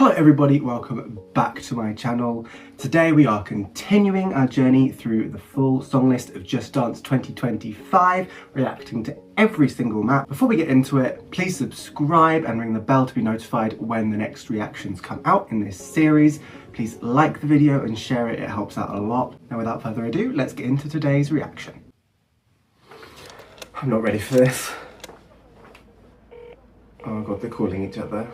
Hello everybody, welcome back to my channel. Today we are continuing our journey through the full song list of Just Dance 2025, reacting to every single map. Before we get into it, please subscribe and ring the bell to be notified when the next reactions come out in this series. Please like the video and share it, it helps out a lot. Now without further ado, let's get into today's reaction. I'm not ready for this. Oh god, they're calling each other.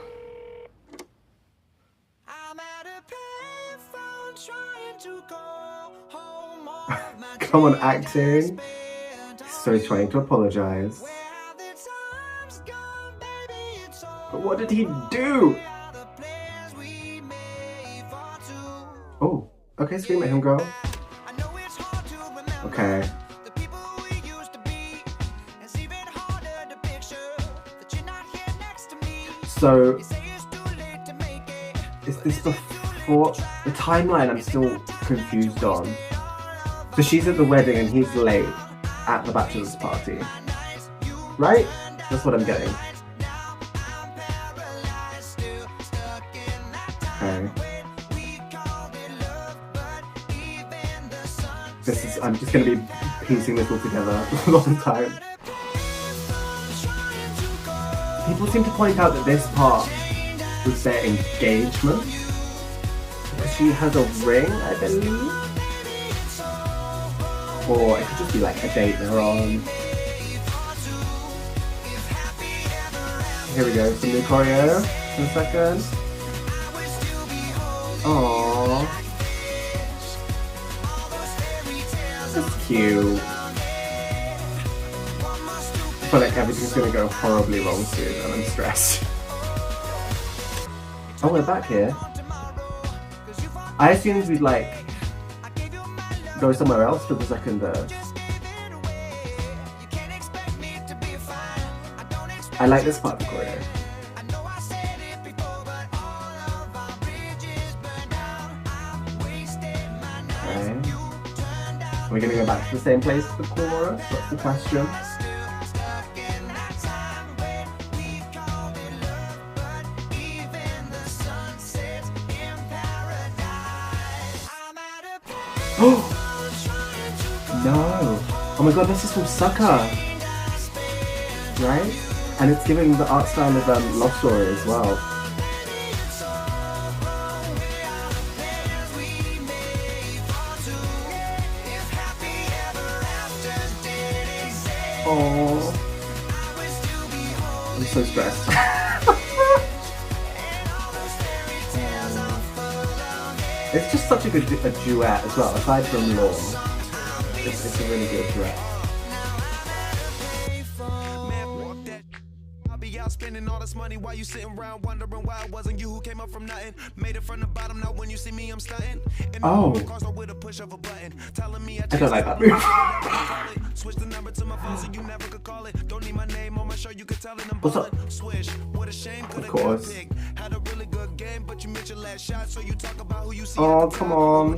Come on, acting. So he's trying to apologise. But what did he do? Oh, okay, scream at him, girl. Okay. So, is this before the timeline? I'm still confused on. So she's at the wedding and he's late at the bachelor's party, right? That's what I'm getting. Okay. I'm just going to be piecing this all together a long time. People seem to point out that this part was their engagement. She has a ring, I believe. Or it could just be like a date they're on. Here we go, some new choreo in a second. Aww. That's cute. I feel like everything's gonna go horribly wrong soon and I'm stressed. Oh, we're back here. I assumed we'd like go somewhere else for the second verse. I like this part of the choreo. Okay. Are we gonna go back to the same place for the chorus? That's the question. Oh! No! Oh my god, this is from Sucker! Right? And it's giving the art style of Love Story as well. Oh, I'm so stressed. It's just such a good duet as well, aside from Law. It's a really good duet. Spending all this money while you sitting around wondering why it wasn't you who came up from nothing. Made it from the bottom, now when you see me I'm stunting. Oh, I don't like that move. Switch the number to my phone so you never could call it. Don't need my name on my show, you could tell it. What's up? Swish. What a shame, of course. Had a really good game, but you missed your last shot, so you talk about who you see. Oh, come on.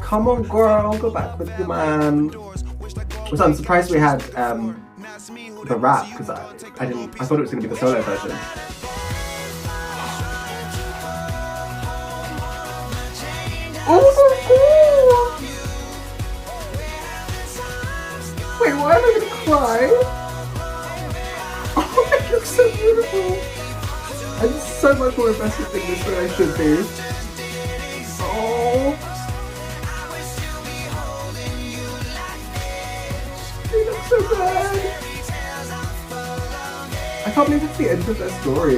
Come on, girl, go back with your man. So I'm surprised we had the rap, because I thought it was going to be the solo version. Oh my god! Wait, why am I going to cry? Oh, it looks so beautiful! I'm so much more invested in this than I should be. Oh! They look so bad! I can't believe it's the end of their story.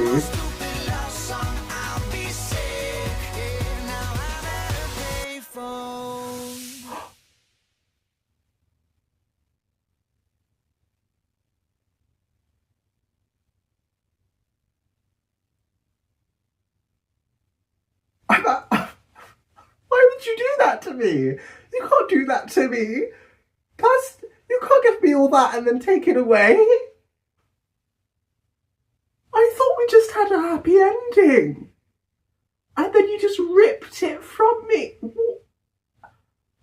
Why would you do that to me? You can't do that to me. Plus, you can't give me all that and then take it away. I thought we just had a happy ending. And then you just ripped it from me.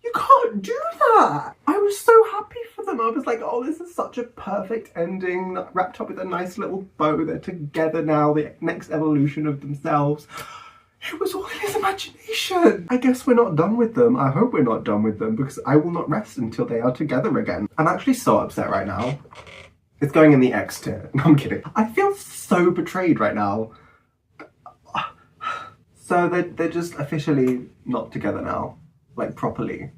You can't do that! I was so happy for them. I was like, oh, this is such a perfect ending, wrapped up with a nice little bow. They're together now, the next evolution of themselves. It was all in his imagination. I guess we're not done with them. I hope we're not done with them because I will not rest until they are together again. I'm actually so upset right now. It's going in the X tier. No, I'm kidding. I feel so betrayed right now. So they're just officially not together now. Like, properly.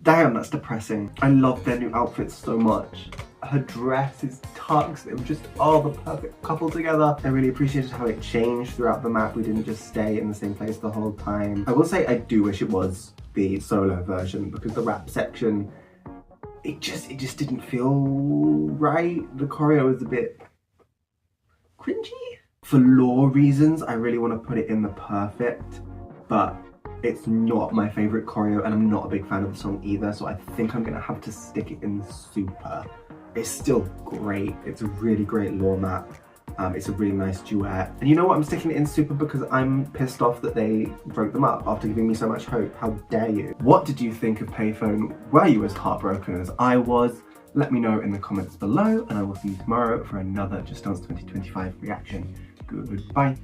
Damn, that's depressing. I love their new outfits so much. Her dress is tucks. It was just, oh, the perfect couple together. I really appreciated how it changed throughout the map. We didn't just stay in the same place the whole time. I will say I do wish it was the solo version because the rap section, it just didn't feel right. The choreo was a bit cringy. For lore reasons, I really want to put it in the perfect, but it's not my favourite choreo and I'm not a big fan of the song either, so I think I'm gonna have to stick it in the super. It's still great. It's a really great lore map. It's a really nice duet. And you know what? I'm sticking it in super because I'm pissed off that they broke them up after giving me so much hope. How dare you? What did you think of Payphone? Were you as heartbroken as I was? Let me know in the comments below and I will see you tomorrow for another Just Dance 2025 reaction. Goodbye.